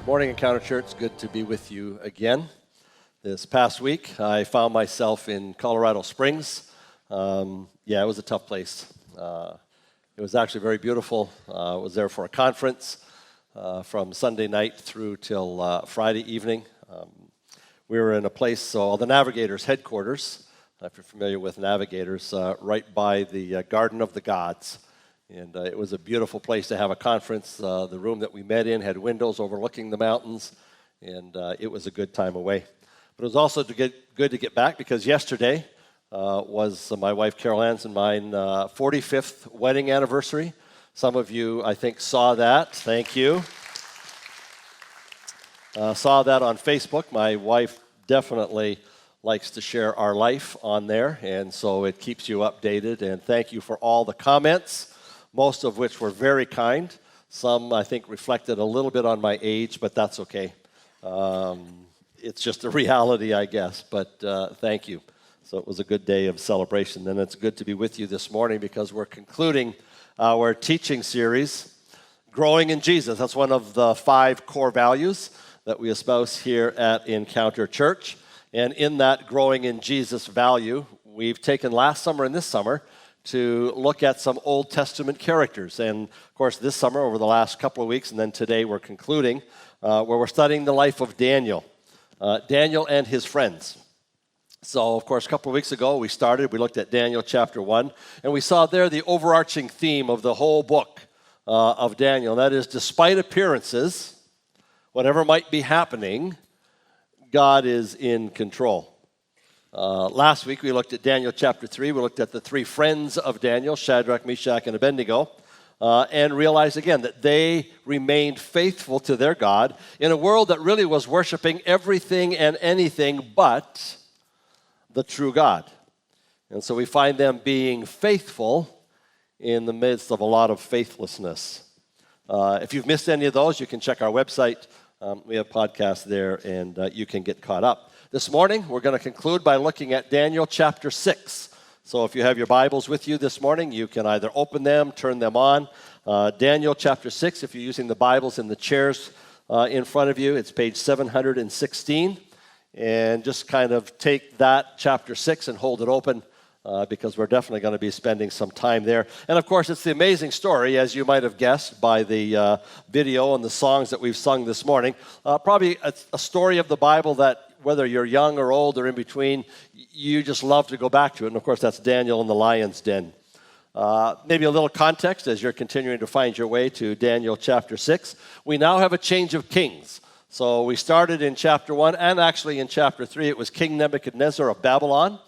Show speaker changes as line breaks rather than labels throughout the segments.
Morning, Encounter Church. Good to be with you again. This past week, I found myself in Colorado Springs. It was a tough place. It was actually very beautiful. I was there for a conference from Sunday night through till Friday evening. We were in a place, the Navigators headquarters, if you're familiar with Navigators, right by the Garden of the Gods. And it was a beautiful place to have a conference. The room that we met in had windows overlooking the mountains, and it was a good time away. But it was also good to get back because yesterday was my wife Carol Ann's and mine 45th wedding anniversary. Some of you, I think, saw that. Thank you. Saw that on Facebook. My wife definitely likes to share our life on there, and so it keeps you updated. And thank you for all the comments, most of which were very kind. Some, I think, reflected a little bit on my age, but that's okay. It's just a reality, I guess, but thank you. So it was a good day of celebration, and it's good to be with you this morning because we're concluding our teaching series, Growing in Jesus. That's one of the 5 core values that we espouse here at Encounter Church. And in that Growing in Jesus value, we've taken last summer and this summer to look at some Old Testament characters. And, of course, this summer, over the last couple of weeks, and then today we're concluding, where we're studying the life of Daniel. Daniel and his friends. So, of course, a couple of weeks ago we looked at Daniel chapter 1, and we saw there the overarching theme of the whole book of Daniel. That is, despite appearances, whatever might be happening, God is in control. Last week we looked at Daniel chapter 3. We looked at the 3 friends of Daniel, Shadrach, Meshach, and Abednego, and realized again that they remained faithful to their God in a world that really was worshiping everything and anything but the true God. And so we find them being faithful in the midst of a lot of faithlessness. If you've missed any of those, you can check our website. We have podcasts there, and you can get caught up. This morning, we're going to conclude by looking at Daniel chapter 6. So if you have your Bibles with you this morning, you can either open them, turn them on. Daniel chapter 6, if you're using the Bibles in the chairs in front of you, it's page 716. And just kind of take that chapter 6 and hold it open because we're definitely going to be spending some time there. And of course, it's the amazing story, as you might have guessed by the video and the songs that we've sung this morning. Probably a story of the Bible that whether you're young or old or in between, you just love to go back to it. And of course, that's Daniel in the lion's den. Maybe a little context as you're continuing to find your way to Daniel chapter 6. We now have a change of kings. So we started in chapter 1, and actually in chapter 3, it was King Nebuchadnezzar of Babylon.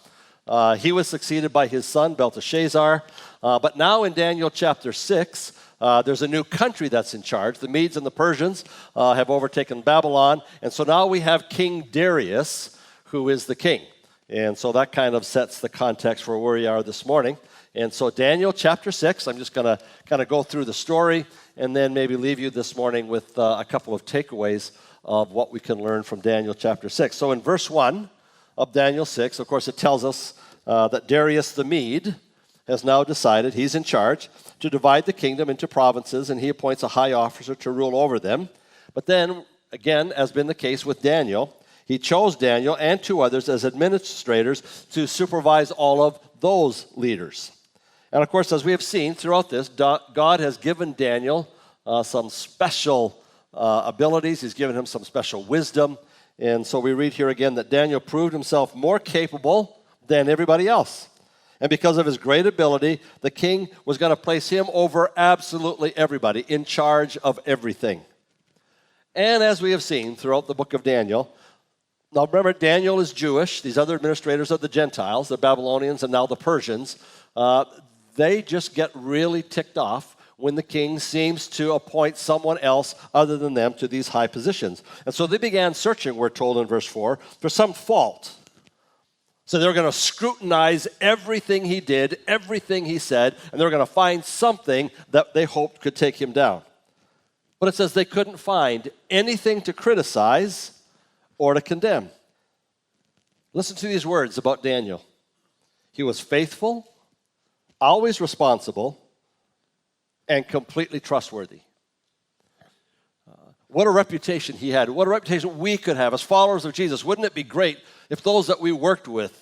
He was succeeded by his son, Belteshazzar. But now in Daniel chapter 6, there's a new country that's in charge. The Medes and the Persians have overtaken Babylon. And so now we have King Darius, who is the king. And so that kind of sets the context for where we are this morning. And so Daniel chapter 6, I'm just going to kind of go through the story and then maybe leave you this morning with a couple of takeaways of what we can learn from Daniel chapter 6. So in verse 1 of Daniel 6, of course, it tells us that Darius the Mede has now decided, he's in charge, to divide the kingdom into provinces, and he appoints a high officer to rule over them. But then, again, as been the case with Daniel, he chose Daniel and 2 others as administrators to supervise all of those leaders. And of course, as we have seen throughout this, God has given Daniel some special abilities. He's given him some special wisdom. And so we read here again that Daniel proved himself more capable than everybody else. And because of his great ability, the king was going to place him over absolutely everybody, in charge of everything. And as we have seen throughout the book of Daniel, now remember, Daniel is Jewish. These other administrators are the Gentiles, the Babylonians, and now the Persians. They just get really ticked off when the king seems to appoint someone else other than them to these high positions. And so they began searching, we're told in verse 4, for some fault. So they're going to scrutinize everything he did, everything he said, and they're going to find something that they hoped could take him down. But it says they couldn't find anything to criticize or to condemn. Listen to these words about Daniel. He was faithful, always responsible, and completely trustworthy. What a reputation he had. What a reputation we could have as followers of Jesus. Wouldn't it be great if those that we worked with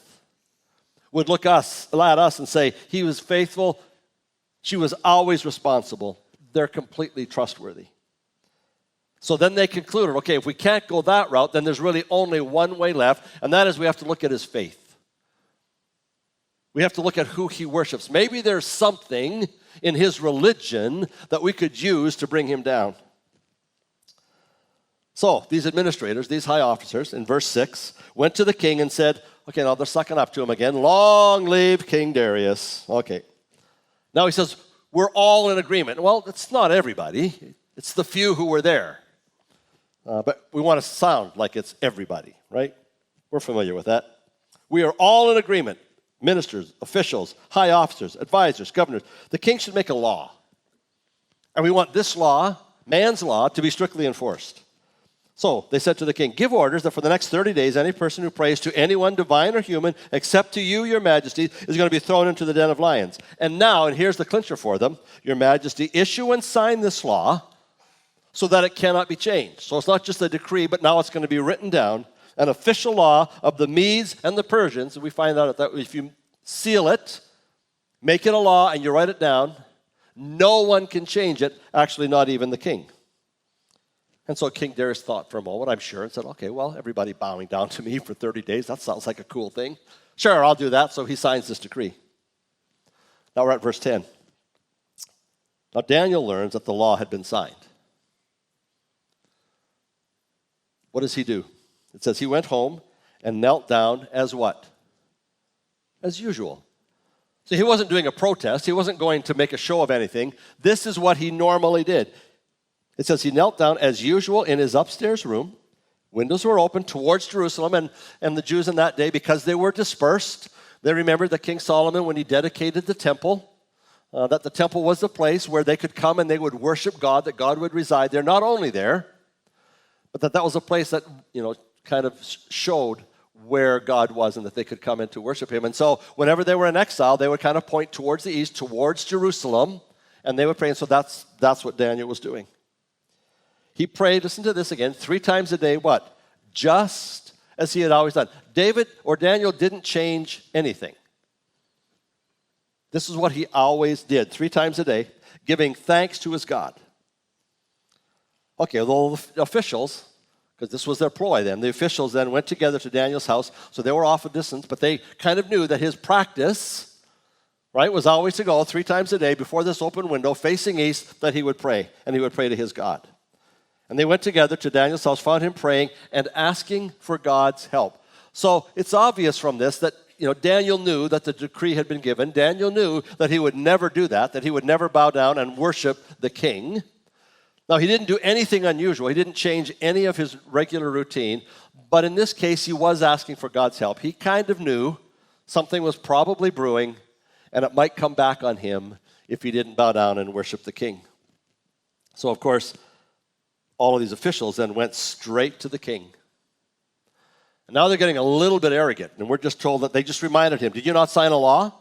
would look at us and say, he was faithful, she was always responsible. They're completely trustworthy. So then they concluded, okay, if we can't go that route, then there's really only one way left, and that is we have to look at his faith. We have to look at who he worships. Maybe there's something in his religion that we could use to bring him down. So these administrators, these high officers, in verse 6, went to the king and said, okay, now they're sucking up to him again. Long live King Darius. Okay. Now he says, we're all in agreement. Well, it's not everybody. It's the few who were there. But we want to sound like it's everybody, right? We're familiar with that. We are all in agreement. Ministers, officials, high officers, advisors, governors. The king should make a law. And we want this law, man's law, to be strictly enforced. So they said to the king, give orders that for the next 30 days, any person who prays to anyone, divine or human, except to you, your majesty, is going to be thrown into the den of lions. And now, and here's the clincher for them, your majesty, issue and sign this law so that it cannot be changed. So it's not just a decree, but now it's going to be written down, an official law of the Medes and the Persians. And we find out that if you seal it, make it a law, and you write it down, no one can change it, actually not even the king. And so King Darius thought for a moment, I'm sure, and said, okay, well, everybody bowing down to me for 30 days, that sounds like a cool thing. Sure, I'll do that. So he signs this decree. Now we're at verse 10. Now Daniel learns that the law had been signed. What does he do? It says he went home and knelt down as what? As usual. So he wasn't doing a protest. He wasn't going to make a show of anything. This is what he normally did. It says he knelt down as usual in his upstairs room. Windows were open towards Jerusalem, and the Jews in that day, because they were dispersed, they remembered that King Solomon, when he dedicated the temple, that the temple was the place where they could come and they would worship God, that God would reside there, not only there, but that was a place that, kind of showed where God was and that they could come in to worship him. And so whenever they were in exile, they would kind of point towards the east, towards Jerusalem, and they would pray. And so that's what Daniel was doing. He prayed, listen to this again, 3 times a day, what? Just as he had always done. David or Daniel didn't change anything. This is what he always did, 3 times a day, giving thanks to his God. Okay, well, the officials, because this was their ploy then, the officials then went together to Daniel's house, so they were off a distance, but they kind of knew that his practice, right, was always to go 3 times a day before this open window, facing east, that he would pray, and he would pray to his God. And they went together to Daniel's house, found him praying and asking for God's help. So it's obvious from this that Daniel knew that the decree had been given. Daniel knew that he would never do that he would never bow down and worship the king. Now, he didn't do anything unusual. He didn't change any of his regular routine. But in this case, he was asking for God's help. He kind of knew something was probably brewing, and it might come back on him if he didn't bow down and worship the king. So, of course, all of these officials then went straight to the king. And now they're getting a little bit arrogant, and we're just told that they just reminded him, did you not sign a law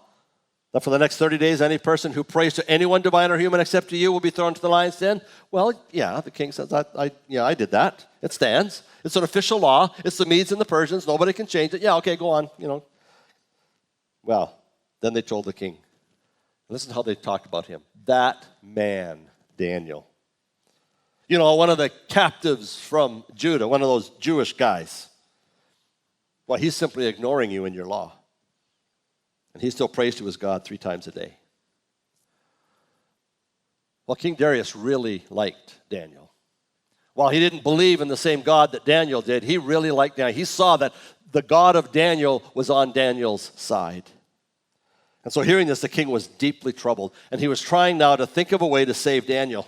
that for the next 30 days any person who prays to anyone, divine or human, except to you, will be thrown to the lion's den? Well, yeah, the king says, I did that. It stands. It's an official law. It's the Medes and the Persians. Nobody can change it. Yeah, okay, go on, Well, then they told the king. Listen to how they talked about him. That man, Daniel. One of the captives from Judah, one of those Jewish guys. Well, he's simply ignoring you in your law. And he still prays to his God 3 times a day. Well, King Darius really liked Daniel. While he didn't believe in the same God that Daniel did, he really liked Daniel. He saw that the God of Daniel was on Daniel's side. And so hearing this, the king was deeply troubled. And he was trying now to think of a way to save Daniel.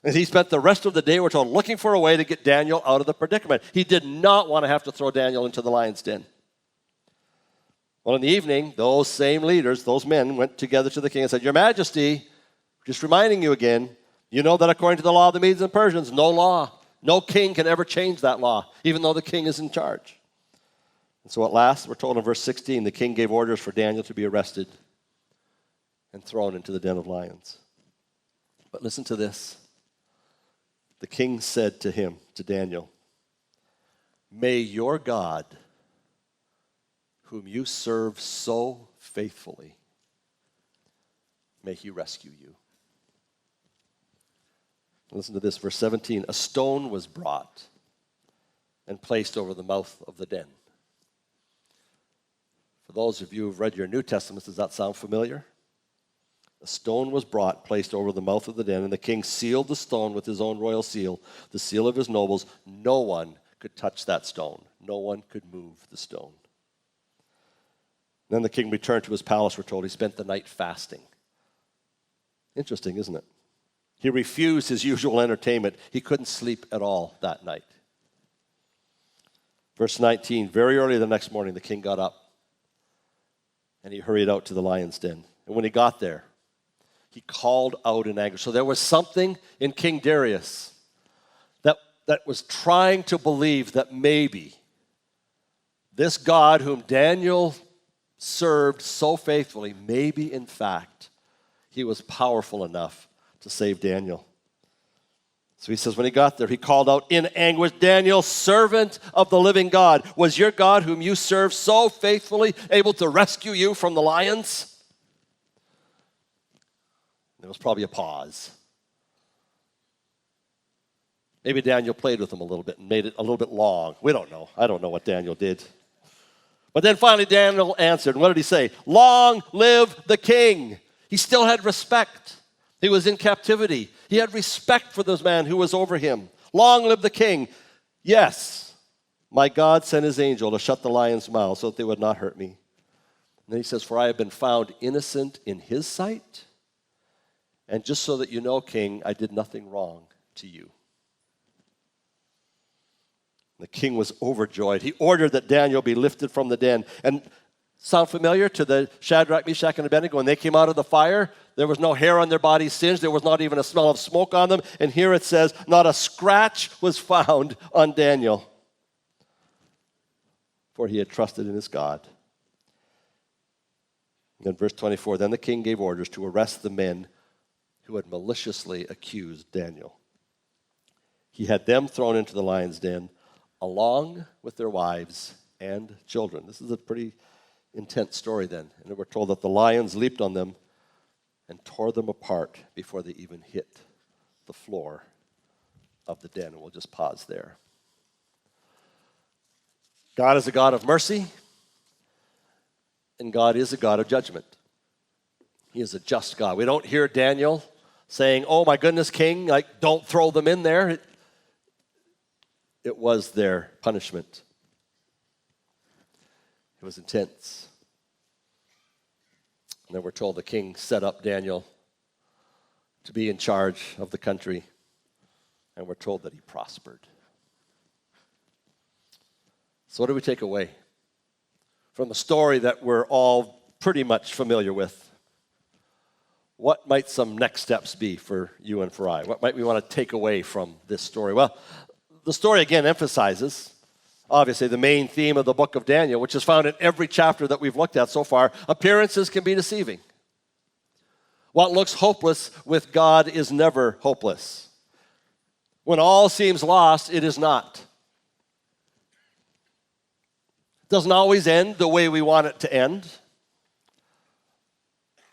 And he spent the rest of the day, we're told, looking for a way to get Daniel out of the predicament. He did not want to have to throw Daniel into the lion's den. Well, in the evening, those same leaders, those men, went together to the king and said, Your Majesty, just reminding you again, you know that according to the law of the Medes and Persians, no king can ever change that law, even though the king is in charge. And so at last, we're told in verse 16, the king gave orders for Daniel to be arrested and thrown into the den of lions. But listen to this. The king said to him, to Daniel, "May your God, whom you serve so faithfully, may he rescue you." Listen to this, verse 17. A stone was brought and placed over the mouth of the den. For those of you who've read your New Testaments, does that sound familiar? A stone was brought, placed over the mouth of the den, and the king sealed the stone with his own royal seal, the seal of his nobles. No one could touch that stone. No one could move the stone. Then the king returned to his palace, we're told. He spent the night fasting. Interesting, isn't it? He refused his usual entertainment. He couldn't sleep at all that night. Verse 19, very early the next morning, the king got up, and he hurried out to the lion's den. And when he got there, he called out in anger. So there was something in King Darius that was trying to believe that maybe this God whom Daniel served so faithfully, maybe in fact he was powerful enough to save Daniel. So he says, when he got there, he called out in anguish, "Daniel, servant of the living God, was your God whom you served so faithfully able to rescue you from the lions?" There was probably a pause. Maybe Daniel played with him a little bit and made it a little bit long. We don't know. I don't know what Daniel did. But then finally Daniel answered. And what did he say? "Long live the king." He still had respect. He was in captivity. He had respect for this man who was over him. "Long live the king. Yes, my God sent his angel to shut the lions' mouths so that they would not hurt me." And then he says, "For I have been found innocent in his sight. And just so that you know, king, I did nothing wrong to you." The king was overjoyed. He ordered that Daniel be lifted from the den. And sound familiar to the Shadrach, Meshach, and Abednego? When they came out of the fire, there was no hair on their bodies singed. There was not even a smell of smoke on them. And here it says, not a scratch was found on Daniel, for he had trusted in his God. And verse 24, then the king gave orders to arrest the men who had maliciously accused Daniel. He had them thrown into the lion's den along with their wives and children. This is a pretty intense story then. And we're told that the lions leaped on them and tore them apart before they even hit the floor of the den. And we'll just pause there. God is a God of mercy, and God is a God of judgment. He is a just God. We don't hear Daniel saying, "Oh my goodness, king, like don't throw them in there." It was their punishment. It was intense. And then we're told the king set up Daniel to be in charge of the country, and we're told that he prospered. So what do we take away from a story that we're all pretty much familiar with? What might some next steps be for you and for I? What might we want to take away from this story? Well, the story again emphasizes, obviously, the main theme of the book of Daniel, which is found in every chapter that we've looked at so far. Appearances can be deceiving. What looks hopeless with God is never hopeless. When all seems lost, it is not. It doesn't always end the way we want it to end,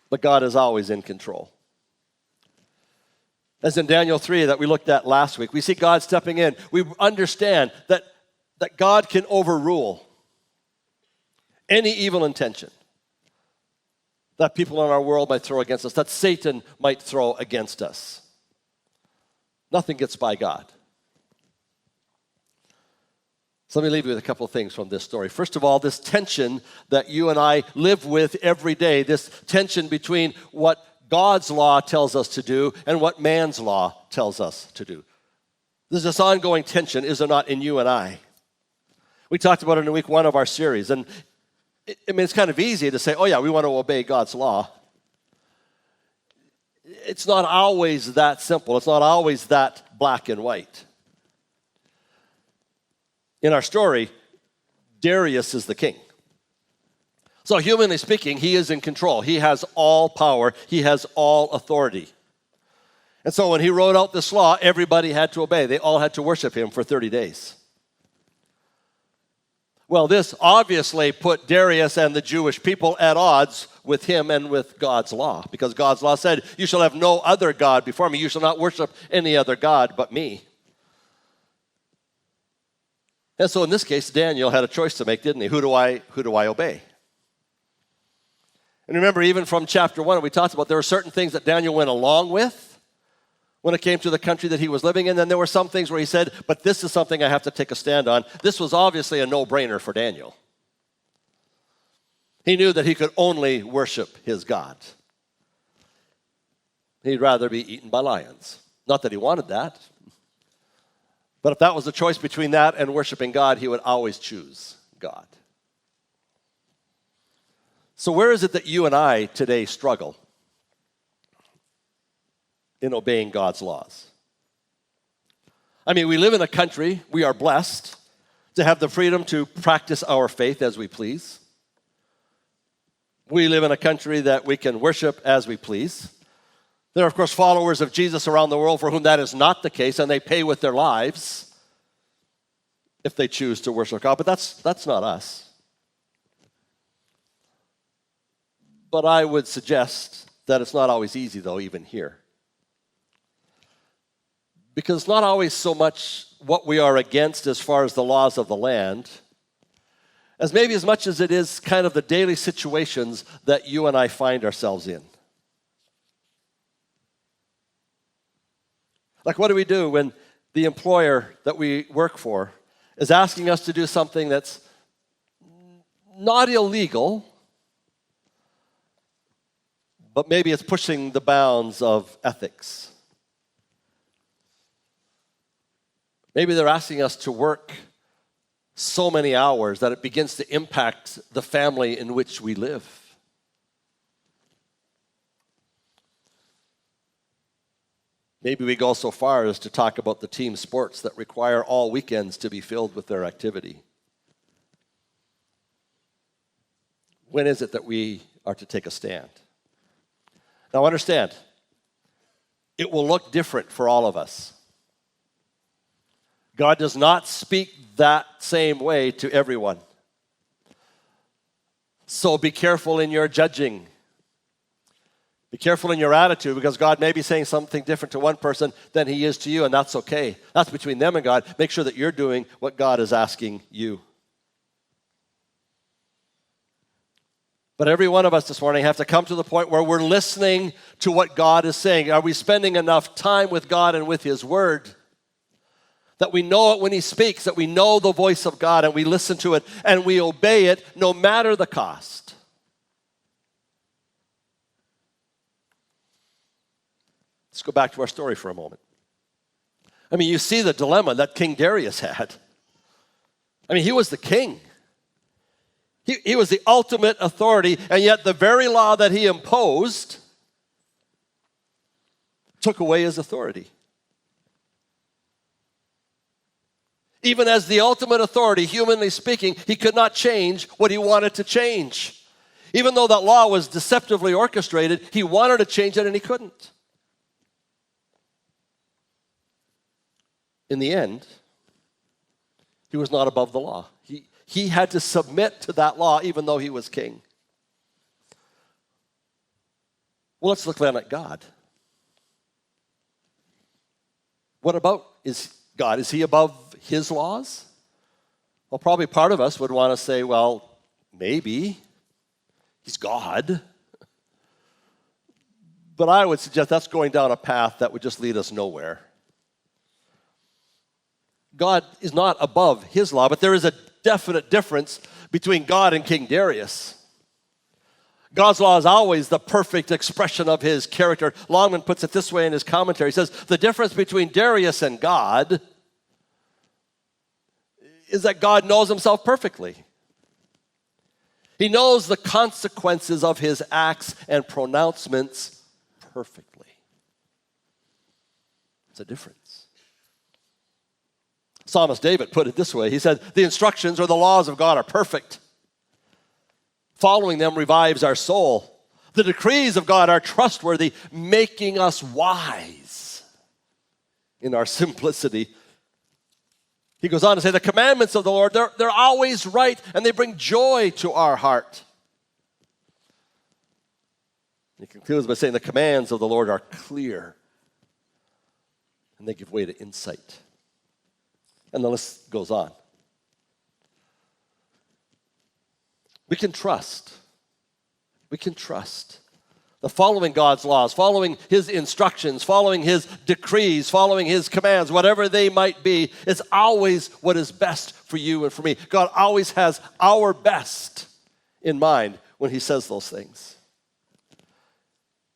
but God is always in control. As in Daniel 3 that we looked at last week, we see God stepping in. We understand that God can overrule any evil intention that people in our world might throw against us, that Satan might throw against us. Nothing gets by God. So let me leave you with a couple of things from this story. First of all, this tension that you and I live with every day, this tension between what God's law tells us to do and what man's law tells us to do. There's this ongoing tension, is there not, in you and I? We talked about it in week 1 of our series, and it's kind of easy to say, oh yeah, we want to obey God's law. It's not always that simple. It's not always that black and white. In our story, Darius is the king. So humanly speaking, he is in control. He has all power. He has all authority. And so when he wrote out this law, everybody had to obey. They all had to worship him for 30 days. Well, this obviously put Darius and the Jewish people at odds with him and with God's law, because God's law said, you shall have no other God before me. You shall not worship any other God but me. And so in this case, Daniel had a choice to make, didn't he? Who do I obey? And remember, even from chapter 1, we talked about there were certain things that Daniel went along with when it came to the country that he was living in. Then there were some things where he said, but this is something I have to take a stand on. This was obviously a no-brainer for Daniel. He knew that he could only worship his God. He'd rather be eaten by lions. Not that he wanted that. But if that was the choice between that and worshiping God, he would always choose God. So where is it that you and I today struggle in obeying God's laws? I mean, we live in a country, we are blessed to have the freedom to practice our faith as we please. We live in a country that we can worship as we please. There are, of course, followers of Jesus around the world for whom that is not the case, and they pay with their lives if they choose to worship God. But that's not us. But I would suggest that it's not always easy, though, even here. Because it's not always so much what we are against as far as the laws of the land, as maybe as much as it is kind of the daily situations that you and I find ourselves in. Like, what do we do when the employer that we work for is asking us to do something that's not illegal, but maybe it's pushing the bounds of ethics? Maybe they're asking us to work so many hours that it begins to impact the family in which we live. Maybe we go so far as to talk about the team sports that require all weekends to be filled with their activity. When is it that we are to take a stand? Now understand, it will look different for all of us. God does not speak that same way to everyone. So be careful in your judging. Be careful in your attitude, because God may be saying something different to one person than he is to you, and that's okay. That's between them and God. Make sure that you're doing what God is asking you. But every one of us this morning have to come to the point where we're listening to what God is saying. Are we spending enough time with God and with his word that we know it when he speaks, that we know the voice of God and we listen to it and we obey it no matter the cost? Let's go back to our story for a moment. I mean, you see the dilemma that King Darius had. I mean, he was the king. He was the ultimate authority, and yet the very law that he imposed took away his authority. Even as the ultimate authority, humanly speaking, he could not change what he wanted to change. Even though that law was deceptively orchestrated, he wanted to change it and he couldn't. In the end, he was not above the law. He had to submit to that law even though he was king. Well, let's look then at God. What about God? Is he above his laws? Well, probably part of us would want to say, well, maybe. He's God. But I would suggest that's going down a path that would just lead us nowhere. God is not above his law, but there is a definite difference between God and King Darius. God's law is always the perfect expression of his character. Longman puts it this way in his commentary. He says, the difference between Darius and God is that God knows himself perfectly. He knows the consequences of his acts and pronouncements perfectly. It's a difference. Psalmist David put it this way. He said, the instructions or the laws of God are perfect. Following them revives our soul. The decrees of God are trustworthy, making us wise. in our simplicity. He goes on to say, the commandments of the Lord, they're always right, and they bring joy to our heart. He concludes by saying, the commands of the Lord are clear, and they give way to insight. And the list goes on. We can trust. We can trust that following God's laws, following His instructions, following His decrees, following His commands, whatever they might be, is always what is best for you and for me. God always has our best in mind when He says those things.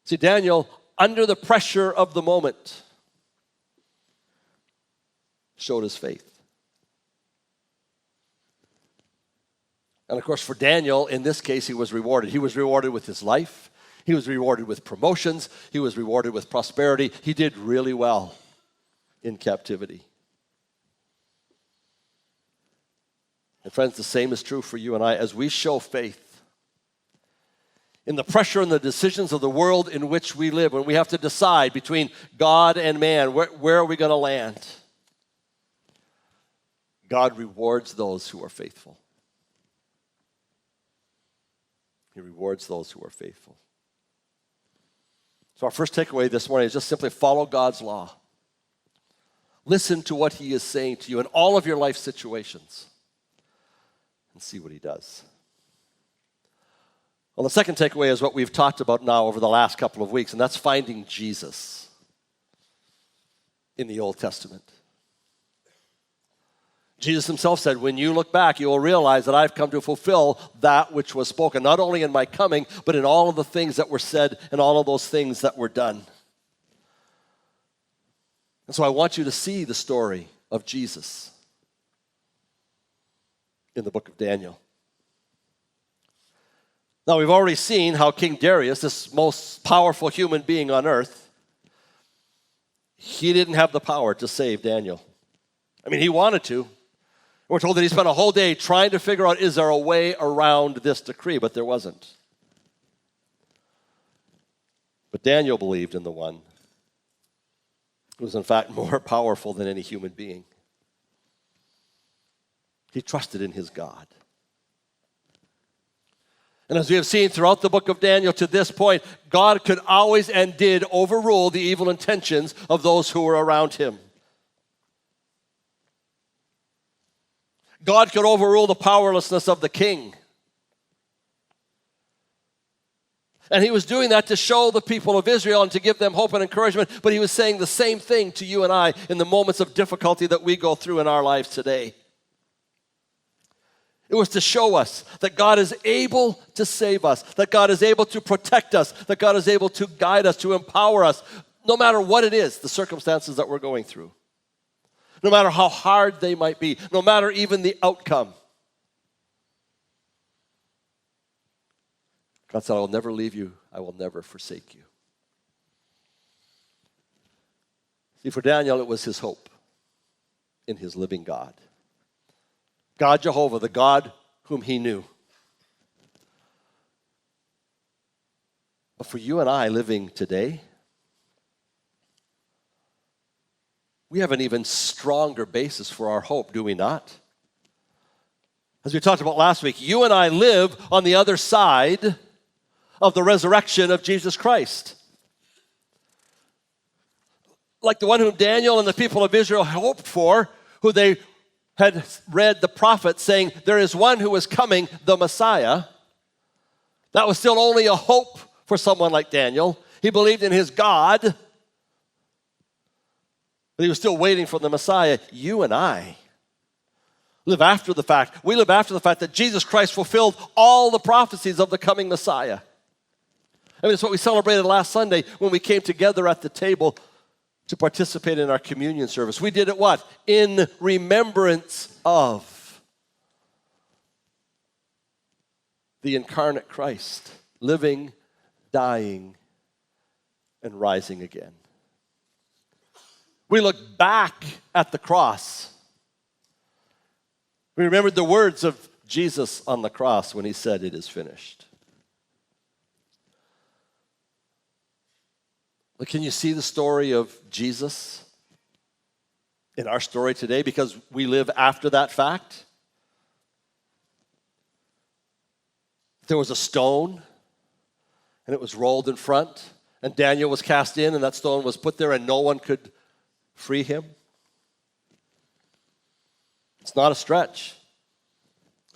See, Daniel, under the pressure of the moment, showed his faith. And of course, for Daniel, in this case, he was rewarded. He was rewarded with his life. He was rewarded with promotions. He was rewarded with prosperity. He did really well in captivity. And friends, the same is true for you and I. As we show faith in the pressure and the decisions of the world in which we live, when we have to decide between God and man, where are we going to land? God rewards those who are faithful. He rewards those who are faithful. So our first takeaway this morning is just simply follow God's law. Listen to what He is saying to you in all of your life situations and see what He does. Well, the second takeaway is what we've talked about now over the last couple of weeks, and that's finding Jesus in the Old Testament. Jesus Himself said, when you look back, you will realize that I've come to fulfill that which was spoken, not only in my coming, but in all of the things that were said and all of those things that were done. And so I want you to see the story of Jesus in the book of Daniel. Now, we've already seen how King Darius, this most powerful human being on earth, he didn't have the power to save Daniel. I mean, he wanted to. We're told that he spent a whole day trying to figure out, is there a way around this decree? But there wasn't. But Daniel believed in the one who was in fact more powerful than any human being. He trusted in his God. And as we have seen throughout the book of Daniel to this point, God could always and did overrule the evil intentions of those who were around him. God could overrule the powerlessness of the king. And He was doing that to show the people of Israel and to give them hope and encouragement, but He was saying the same thing to you and I in the moments of difficulty that we go through in our lives today. It was to show us that God is able to save us, that God is able to protect us, that God is able to guide us, to empower us, no matter what it is, the circumstances that we're going through. No matter how hard they might be, no matter even the outcome. God said, I will never leave you, I will never forsake you. See, for Daniel, it was his hope in his living God. God Jehovah, the God whom he knew. But for you and I living today, we have an even stronger basis for our hope, do we not? As we talked about last week, you and I live on the other side of the resurrection of Jesus Christ. Like the one whom Daniel and the people of Israel hoped for, who they had read the prophets saying, there is one who is coming, the Messiah. That was still only a hope for someone like Daniel. He believed in his God, but he was still waiting for the Messiah. You and I live after the fact. We live after the fact that Jesus Christ fulfilled all the prophecies of the coming Messiah. I mean, it's what we celebrated last Sunday when we came together at the table to participate in our communion service. We did it what? In remembrance of the incarnate Christ, living, dying, and rising again. We look back at the cross. We remembered the words of Jesus on the cross when he said, it is finished. But can you see the story of Jesus in our story today because we live after that fact. There was a stone, and it was rolled in front, and Daniel was cast in, and that stone was put there, and no one could free him. It's not a stretch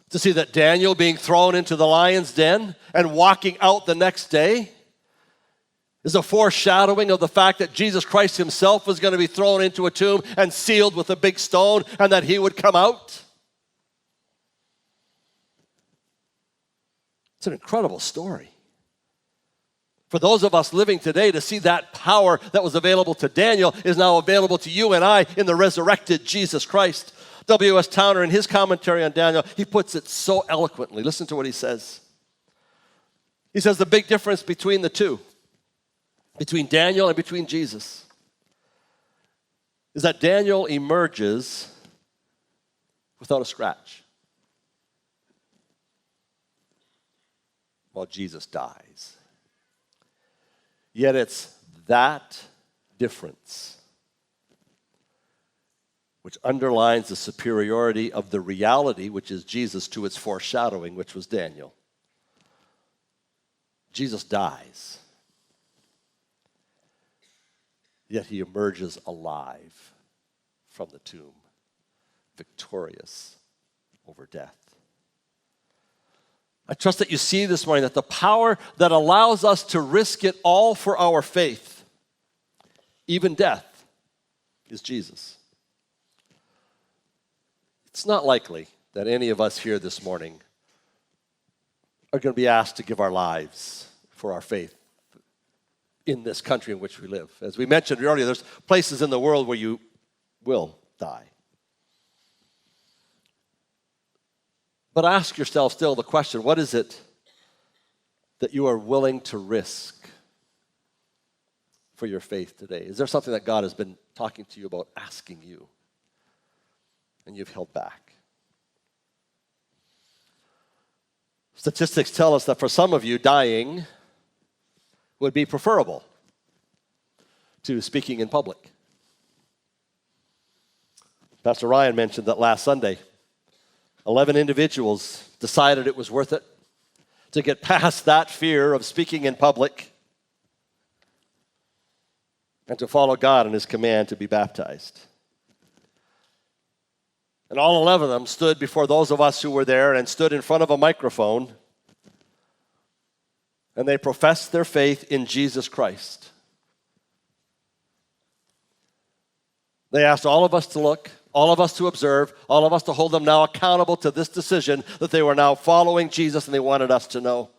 to see that Daniel being thrown into the lion's den and walking out the next day is a foreshadowing of the fact that Jesus Christ himself was going to be thrown into a tomb and sealed with a big stone and that he would come out. It's an incredible story. For those of us living today, to see that power that was available to Daniel is now available to you and I in the resurrected Jesus Christ. W.S. Towner, in his commentary on Daniel, he puts it so eloquently. Listen to what he says. He says the big difference between the two, between Daniel and between Jesus, is that Daniel emerges without a scratch, while Jesus dies. Yet it's that difference which underlines the superiority of the reality, which is Jesus, to its foreshadowing, which was Daniel. Jesus dies, yet he emerges alive from the tomb, victorious over death. I trust that you see this morning that the power that allows us to risk it all for our faith, even death, is Jesus. It's not likely that any of us here this morning are going to be asked to give our lives for our faith in this country in which we live. As we mentioned earlier, there's places in the world where you will die. But ask yourself still the question, what is it that you are willing to risk for your faith today? Is there something that God has been talking to you about, asking you, and you've held back? Statistics tell us that for some of you, dying would be preferable to speaking in public. Pastor Ryan mentioned that last Sunday, 11 individuals decided it was worth it to get past that fear of speaking in public and to follow God and his command to be baptized. And all 11 of them stood before those of us who were there and stood in front of a microphone, and they professed their faith in Jesus Christ. They asked all of us to look, all of us to observe, all of us to hold them now accountable to this decision that they were now following Jesus, and they wanted us to know.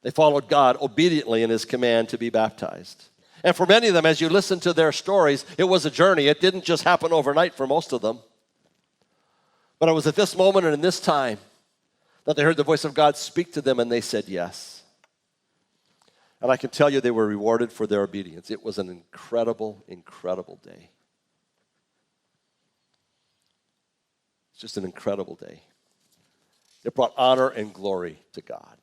They followed God obediently in his command to be baptized. And for many of them, as you listen to their stories, it was a journey. It didn't just happen overnight for most of them. But it was at this moment and in this time that they heard the voice of God speak to them, and they said yes. And I can tell you they were rewarded for their obedience. It was an incredible, incredible day. It's just an incredible day. It brought honor and glory to God.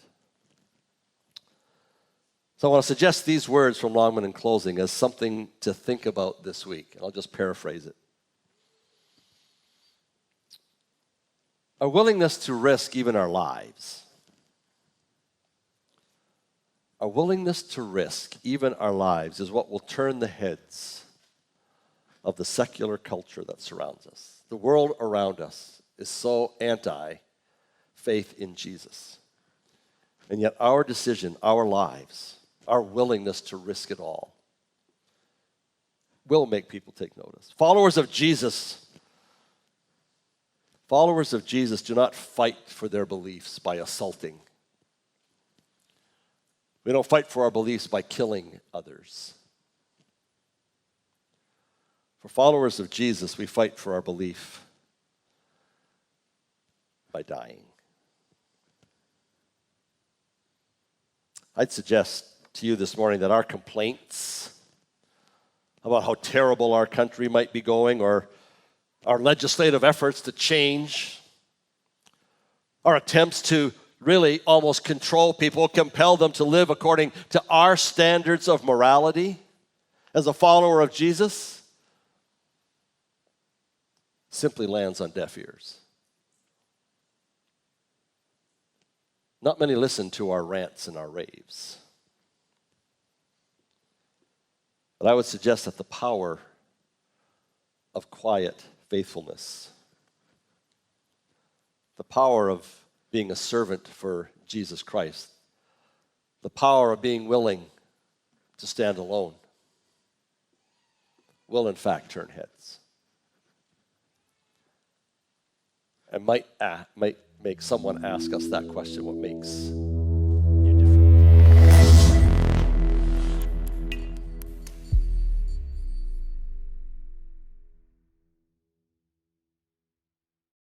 So I want to suggest these words from Longman in closing as something to think about this week. I'll just paraphrase it. Our willingness to risk even our lives. Our willingness to risk even our lives is what will turn the heads of the secular culture that surrounds us. The world around us is so anti-faith in Jesus. And yet our decision, our lives, our willingness to risk it all will make people take notice. Followers of Jesus do not fight for their beliefs by assaulting. We don't fight for our beliefs by killing others. For followers of Jesus, we fight for our belief by dying. I'd suggest to you this morning that our complaints about how terrible our country might be going, or our legislative efforts to change, our attempts to really almost control people, compel them to live according to our standards of morality as a follower of Jesus, simply lands on deaf ears. Not many listen to our rants and our raves. But I would suggest that the power of quiet faithfulness, the power of being a servant for Jesus Christ, the power of being willing to stand alone, will in fact turn heads. And might make someone ask us that question, what makes